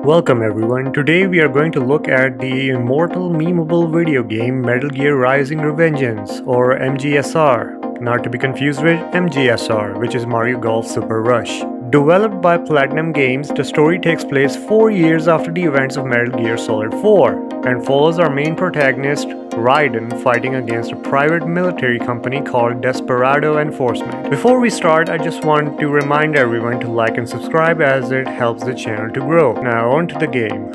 Welcome everyone. Today we are going to look at the immortal memeable video game Metal Gear Rising: Revengeance, or MGSR, not to be confused with MGSR, which is Mario Golf Super Rush. Developed by Platinum Games, the story takes place 4 years after the events of Metal Gear Solid 4 and follows our main protagonist, Raiden, fighting against a private military company called Desperado Enforcement. Before we start, I just want to remind everyone to like and subscribe as it helps the channel to grow. Now on to the game.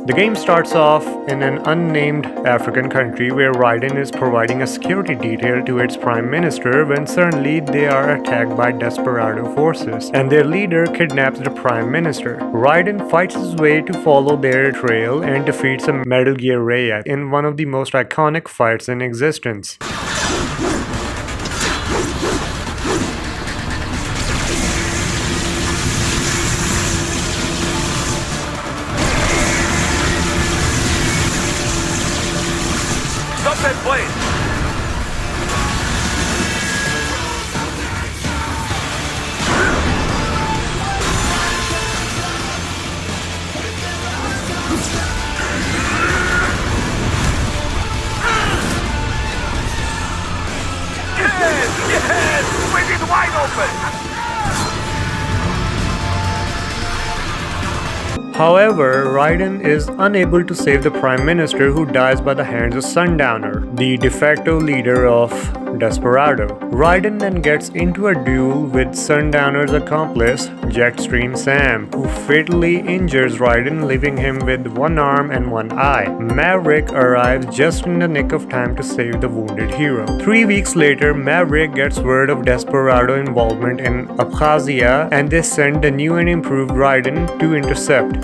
The game starts off in an unnamed African country where Raiden is providing a security detail to its prime minister when suddenly they are attacked by Desperado forces and their leader kidnaps the prime minister. Raiden fights his way to follow their trail and defeats a Metal Gear Ray in one of the most iconic fights in existence. Stop that plane! Yes! Swing it wide open! However, Raiden is unable to save the Prime Minister, who dies by the hands of Sundowner, the de facto leader of Desperado. Raiden then gets into a duel with Sundowner's accomplice, Jetstream Sam, who fatally injures Raiden, leaving him with one arm and one eye. Maverick arrives just in the nick of time to save the wounded hero. 3 weeks later, Maverick gets word of Desperado involvement in Abkhazia, and they send the new and improved Raiden to intercept.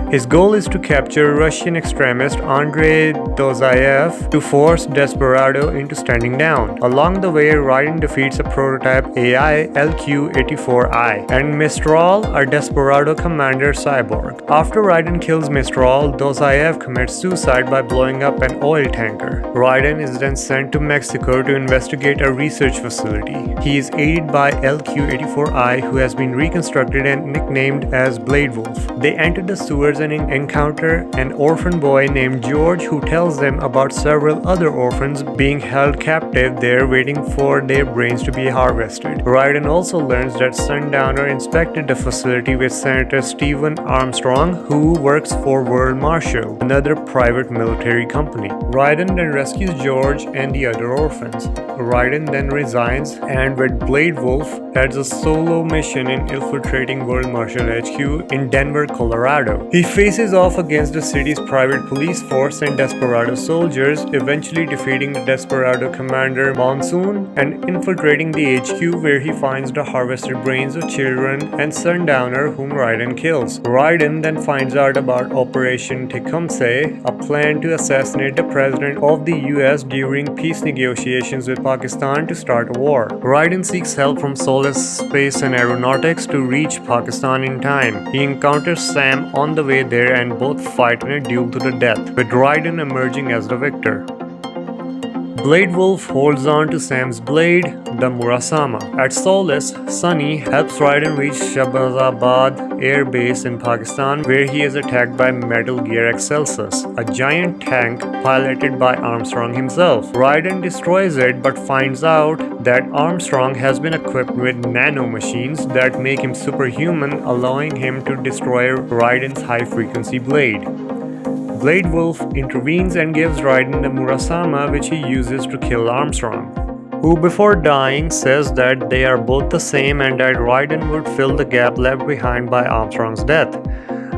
His goal is to capture Russian extremist Andrei Dozayev to force Desperado into standing down. Along the way, Raiden defeats a prototype AI LQ-84I and Mistral, a Desperado commander cyborg. After Raiden kills Mistral, Dozayev commits suicide by blowing up an oil tanker. Raiden is then sent to Mexico to investigate a research facility. He is aided by LQ-84I, who has been reconstructed and nicknamed as Blade Wolf. They enter the sewers and encounter an orphan boy named George, who tells them about several other orphans being held captive there waiting for their brains to be harvested. Raiden also learns that Sundowner inspected the facility with Senator Stephen Armstrong, who works for World Marshal, another private military company. Raiden then rescues George and the other orphans. Raiden then resigns and with Blade Wolf heads a solo mission in infiltrating World Marshal HQ in Denver, Colorado. He faces off against the city's private police force and Desperado soldiers, eventually defeating the Desperado commander Monsoon and infiltrating the HQ, where he finds the harvested brains of children and Sundowner, whom Raiden kills. Raiden then finds out about Operation Tecumseh, a plan to assassinate the president of the US during peace negotiations with Pakistan to start a war. Raiden seeks help from Solace Space and Aeronautics to reach Pakistan in time. He encounters Sam on the way there and both fight in a duel to the death, with Raiden emerging as the victor. Blade Wolf holds on to Sam's blade, the Murasama. At Solace, Sunny helps Raiden reach Shahbazabad Air Base in Pakistan, where he is attacked by Metal Gear Excelsus, a giant tank piloted by Armstrong himself. Raiden destroys it but finds out that Armstrong has been equipped with nanomachines that make him superhuman, allowing him to destroy Raiden's high-frequency blade. Blade Wolf intervenes and gives Raiden the Murasama, which he uses to kill Armstrong, who before dying says that they are both the same and that Raiden would fill the gap left behind by Armstrong's death.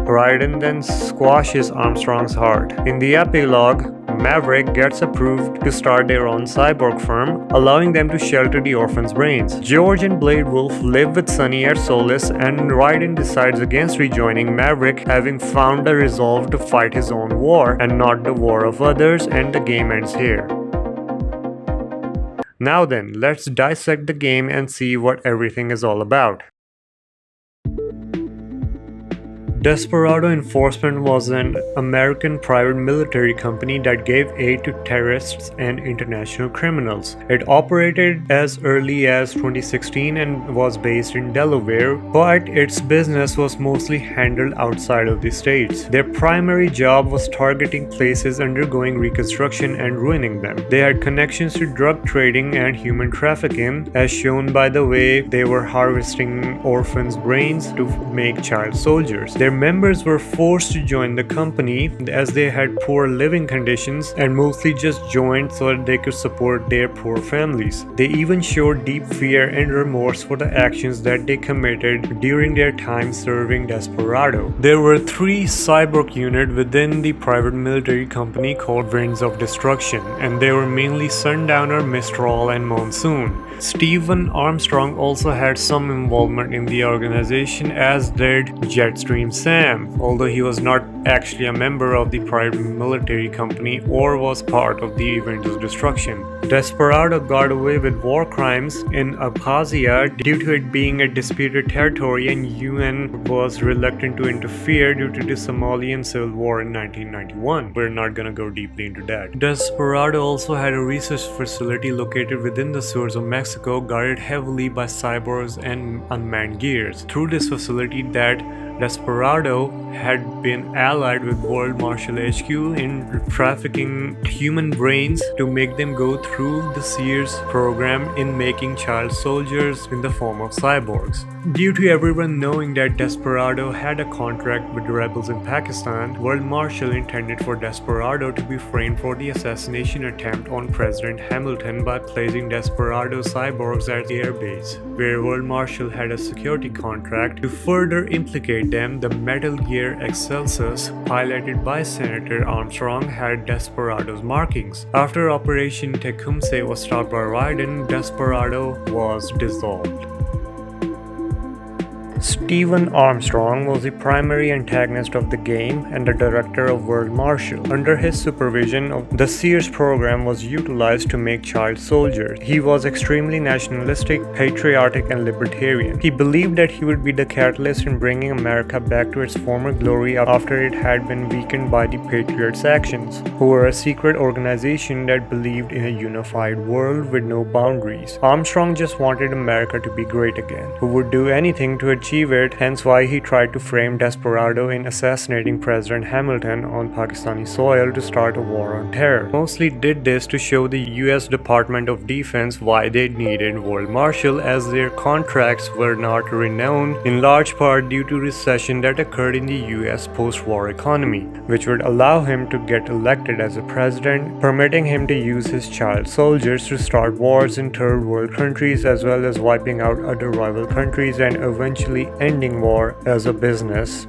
Raiden then squashes Armstrong's heart. In the epilogue, Maverick gets approved to start their own cyborg firm, allowing them to shelter the orphans' brains. George and Blade Wolf live with Sunny at Solace, and Raiden decides against rejoining Maverick, having found a resolve to fight his own war and not the war of others, and the game ends here. Now then, let's dissect the game and see what everything is all about. Desperado Enforcement was an American private military company that gave aid to terrorists and international criminals. It operated as early as 2016 and was based in Delaware, but its business was mostly handled outside of the states. Their primary job was targeting places undergoing reconstruction and ruining them. They had connections to drug trading and human trafficking, as shown by the way they were harvesting orphans' brains to make child soldiers. Their members were forced to join the company as they had poor living conditions and mostly just joined so that they could support their poor families. They even showed deep fear and remorse for the actions that they committed during their time serving Desperado. There were 3 cyborg units within the private military company called Winds of Destruction, and they were mainly Sundowner, Mistral, and Monsoon. Stephen Armstrong also had some involvement in the organization, as did Jetstream Sam, although he was not actually a member of the private military company or was part of the Winds of Destruction. Desperado got away with war crimes in Abkhazia due to it being a disputed territory, and UN was reluctant to interfere due to the Somalian civil war in 1991. We're not gonna go deeply into that. Desperado also had a research facility located within the Sears of Mexico, guarded heavily by cyborgs and unmanned gears. Through this facility that Desperado had been allied with World Marshal HQ in trafficking human brains to make them go through the Sears program in making child soldiers in the form of cyborgs. Due to everyone knowing that Desperado had a contract with the rebels in Pakistan, World Marshal intended for Desperado to be framed for the assassination attempt on President Hamilton by placing Desperado cyborgs at the airbase, where World Marshal had a security contract to further implicate them. The Metal Gear Excelsus, piloted by Senator Armstrong, had Desperado's markings. After Operation Tecumseh was stopped by Raiden, Desperado was dissolved. Stephen Armstrong was the primary antagonist of the game and the director of World Marshal. Under his supervision, the Sears program was utilized to make child soldiers. He was extremely nationalistic, patriotic, and libertarian. He believed that he would be the catalyst in bringing America back to its former glory after it had been weakened by the Patriots' actions, who were a secret organization that believed in a unified world with no boundaries. Armstrong just wanted America to be great again, who would do anything to achieve it, hence why he tried to frame Desperado in assassinating President Hamilton on Pakistani soil to start a war on terror. Mostly did this to show the US Department of Defense why they needed World Marshal, as their contracts were not renowned, in large part due to recession that occurred in the US post-war economy, which would allow him to get elected as a president, permitting him to use his child soldiers to start wars in third world countries, as well as wiping out other rival countries and eventually ending war as a business.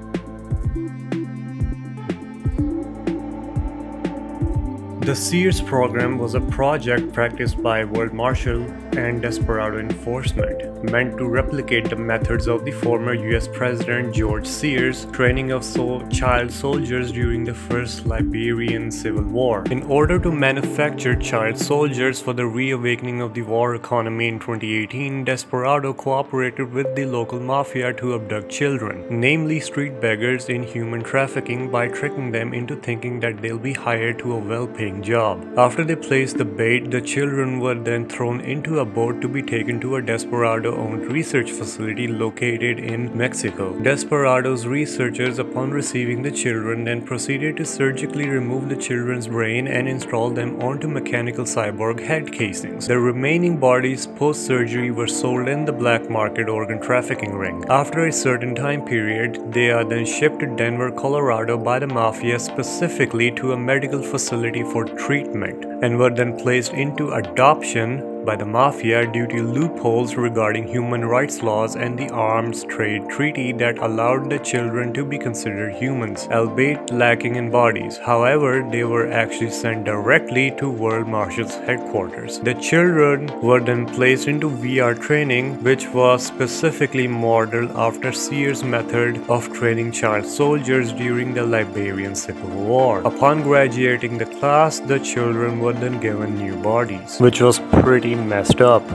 The Sears program was a project practiced by World Marshal and Desperado Enforcement, meant to replicate the methods of the former US President George Sears' training of child soldiers during the First Liberian Civil War. In order to manufacture child soldiers for the reawakening of the war economy in 2018, Desperado cooperated with the local mafia to abduct children, namely street beggars in human trafficking, by tricking them into thinking that they'll be hired to a well-paying job. After they placed the bait, the children were then thrown into a boat to be taken to a Desperado-owned research facility located in Mexico. Desperado's researchers, upon receiving the children, then proceeded to surgically remove the children's brain and install them onto mechanical cyborg head casings. The remaining bodies post-surgery were sold in the black market organ trafficking ring. After a certain time period, they are then shipped to Denver, Colorado by the mafia, specifically to a medical facility for treatment, and were then placed into adoption by the mafia due to loopholes regarding human rights laws and the arms trade treaty that allowed the children to be considered humans, albeit lacking in bodies. However, they were actually sent directly to World Marshal's headquarters. The children were then placed into VR training, which was specifically modeled after Sears' method of training child soldiers during the Liberian Civil War. Upon graduating the class, the children were then given new bodies, which was pretty messed up.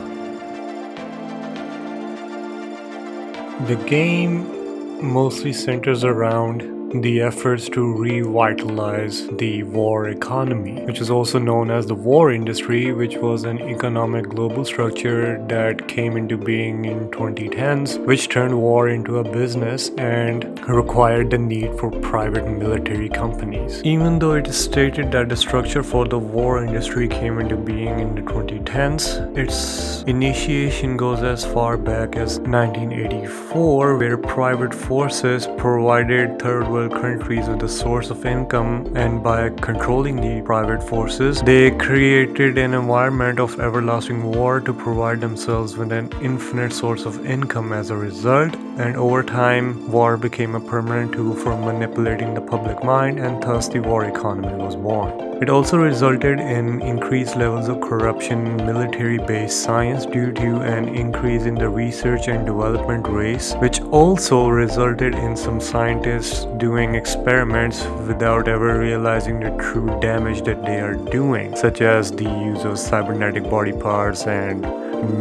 The game mostly centers around the efforts to revitalize the war economy, which is also known as the war industry, which was an economic global structure that came into being in 2010s, which turned war into a business and required the need for private military companies. Even though it is stated that the structure for the war industry came into being in the 2010s, its initiation goes as far back as 1984, where private forces provided third world countries with a source of income, and by controlling the private forces, they created an environment of everlasting war to provide themselves with an infinite source of income as a result, and over time, war became a permanent tool for manipulating the public mind, and thus the war economy was born. It also resulted in increased levels of corruption in military-based science due to an increase in the research and development race, which also resulted in some scientists doing experiments without ever realizing the true damage that they are doing, such as the use of cybernetic body parts and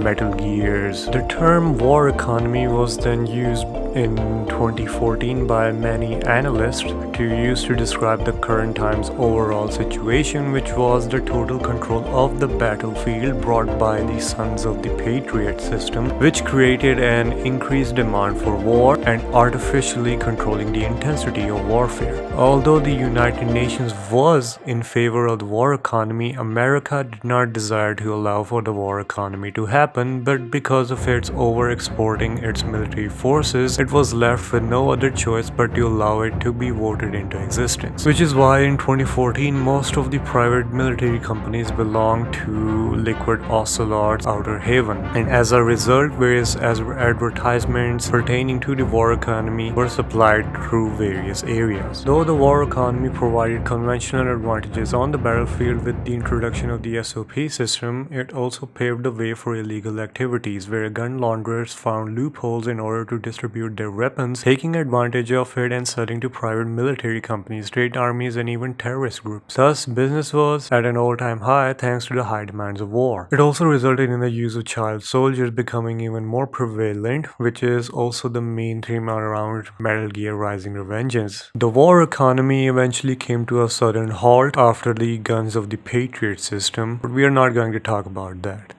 metal gears. The term war economy was then used in 2014 by many analysts to describe the current time's overall situation, which was the total control of the battlefield brought by the Sons of the Patriot system, which created an increased demand for war and artificially controlling the intensity of warfare. Although the United Nations was in favor of the war economy, America did not desire to allow for the war economy to happen, but because of its over-exporting its military forces, it was left with no other choice but to allow it to be voted into existence. Which is why in 2014, most of the private military companies belonged to Liquid Ocelot's Outer Haven, and as a result, various advertisements pertaining to the war economy were supplied through various areas. Though the war economy provided conventional advantages on the battlefield with the introduction of the SOP system, it also paved the way for illegal activities where gun launderers found loopholes in order to distribute their weapons, taking advantage of it and selling to private military companies, state armies, and even terrorist groups. Thus, business was at an all-time high thanks to the high demands of war. It also resulted in the use of child soldiers becoming even more prevalent, which is also the main theme around Metal Gear Rising: Revengeance. The war economy eventually came to a sudden halt after the Guns of the Patriot system, but we are not going to talk about that.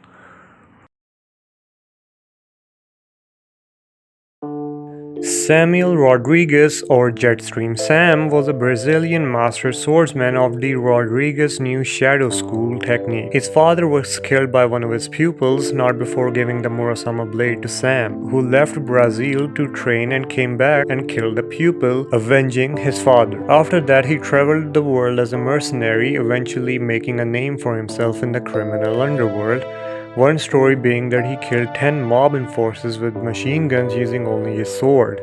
Samuel Rodrigues, or Jetstream Sam, was a Brazilian master swordsman of the Rodrigues New Shadow School technique. His father was killed by one of his pupils not before giving the Murasama blade to Sam, who left Brazil to train and came back and killed the pupil, avenging his father. After that, he traveled the world as a mercenary, eventually making a name for himself in the criminal underworld. One story being that he killed 10 mob enforcers with machine guns using only his sword.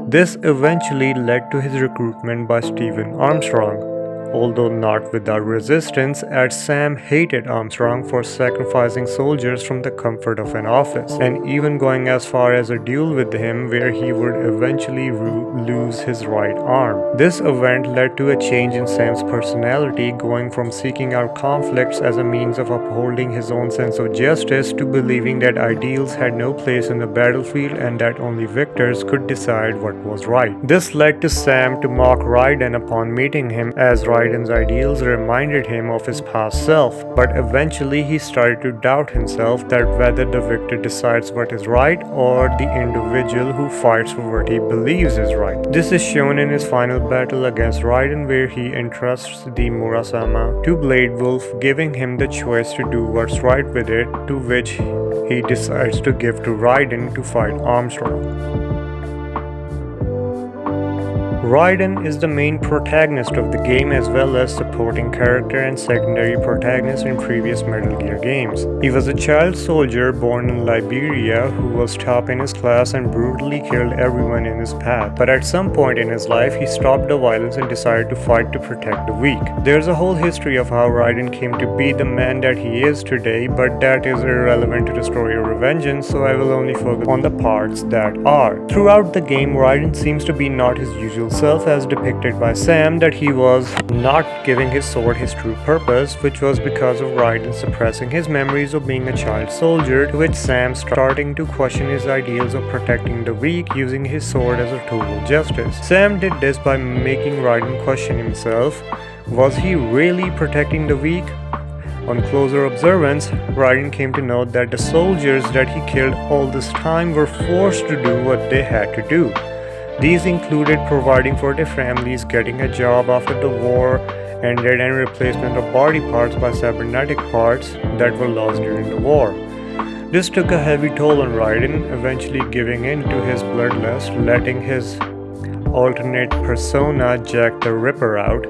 This eventually led to his recruitment by Stephen Armstrong, although not without resistance, as Sam hated Armstrong for sacrificing soldiers from the comfort of an office, and even going as far as a duel with him where he would eventually lose his right arm. This event led to a change in Sam's personality, going from seeking out conflicts as a means of upholding his own sense of justice to believing that ideals had no place in the battlefield and that only victors could decide what was right. This led to Sam to mock Raiden upon meeting him, as Raiden's ideals reminded him of his past self, but eventually he started to doubt himself that whether the victor decides what is right or the individual who fights for what he believes is right. This is shown in his final battle against Raiden, where he entrusts the Murasama to Blade Wolf, giving him the choice to do what's right with it, to which he decides to give to Raiden to fight Armstrong. Raiden is the main protagonist of the game, as well as supporting character and secondary protagonist in previous Metal Gear games. He was a child soldier born in Liberia who was top in his class and brutally killed everyone in his path. But at some point in his life, he stopped the violence and decided to fight to protect the weak. There's a whole history of how Raiden came to be the man that he is today, but that is irrelevant to the story of Revengeance, so I will only focus on the parts that are. Throughout the game, Raiden seems to be not his usual himself as depicted by Sam that he was not giving his sword his true purpose, which was because of Raiden suppressing his memories of being a child soldier, to which Sam starting to question his ideals of protecting the weak using his sword as a tool of justice. Sam did this by making Raiden question himself. Was he really protecting the weak? On closer observance, Raiden came to know that the soldiers that he killed all this time were forced to do what they had to do. These included providing for their families, getting a job after the war ended, and replacement of body parts by cybernetic parts that were lost during the war. This took a heavy toll on Raiden, eventually giving in to his bloodlust, letting his alternate persona Jack the Ripper out.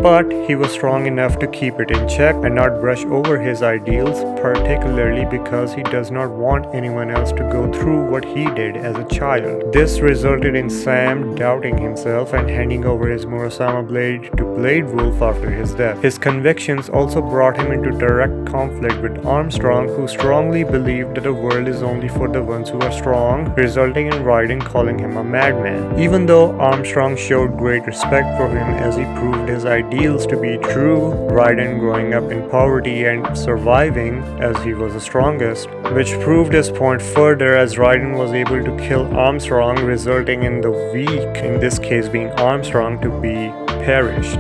But he was strong enough to keep it in check and not brush over his ideals, particularly because he does not want anyone else to go through what he did as a child. This resulted in Sam doubting himself and handing over his Murasama blade to Blade Wolf after his death. His convictions also brought him into direct conflict with Armstrong, who strongly believed that the world is only for the ones who are strong, resulting in Raiden calling him a madman. Even though Armstrong showed great respect for him as he proved his ideals to be true, Raiden growing up in poverty and surviving as he was the strongest, which proved his point further as Raiden was able to kill Armstrong, resulting in the weak, in this case being Armstrong, to be perished.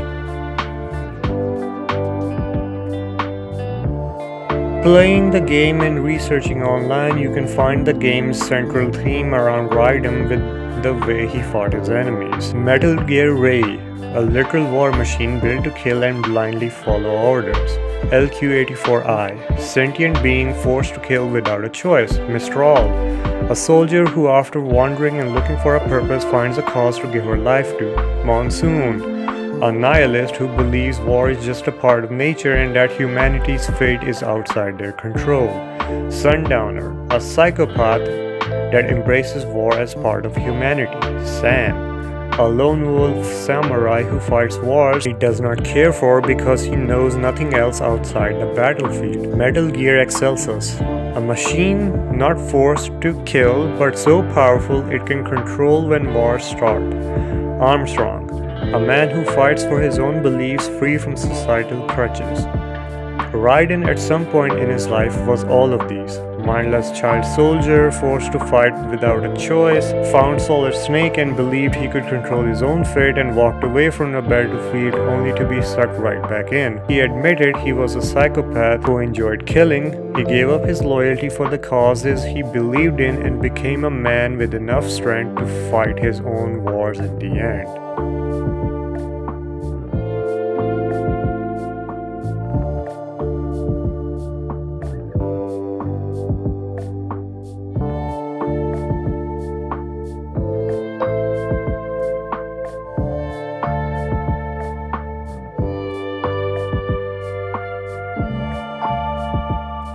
Playing the game and researching online, you can find the game's central theme around Raiden with the way he fought his enemies. Metal Gear Ray, a literal war machine built to kill and blindly follow orders. LQ-84I, sentient being forced to kill without a choice. Mistral, a soldier who after wandering and looking for a purpose finds a cause to give her life to. Monsoon, a nihilist who believes war is just a part of nature and that humanity's fate is outside their control. Sundowner, a psychopath that embraces war as part of humanity. Sam, a lone wolf samurai who fights wars he does not care for because he knows nothing else outside the battlefield. Metal Gear Excelsus, a machine not forced to kill but so powerful it can control when wars start. Armstrong, a man who fights for his own beliefs free from societal crutches. Raiden at some point in his life was all of these. Mindless child soldier forced to fight without a choice, found Solid Snake and believed he could control his own fate and walked away from the battlefield only to be sucked right back in. He admitted he was a psychopath who enjoyed killing. He gave up his loyalty for the causes he believed in and became a man with enough strength to fight his own wars at the end.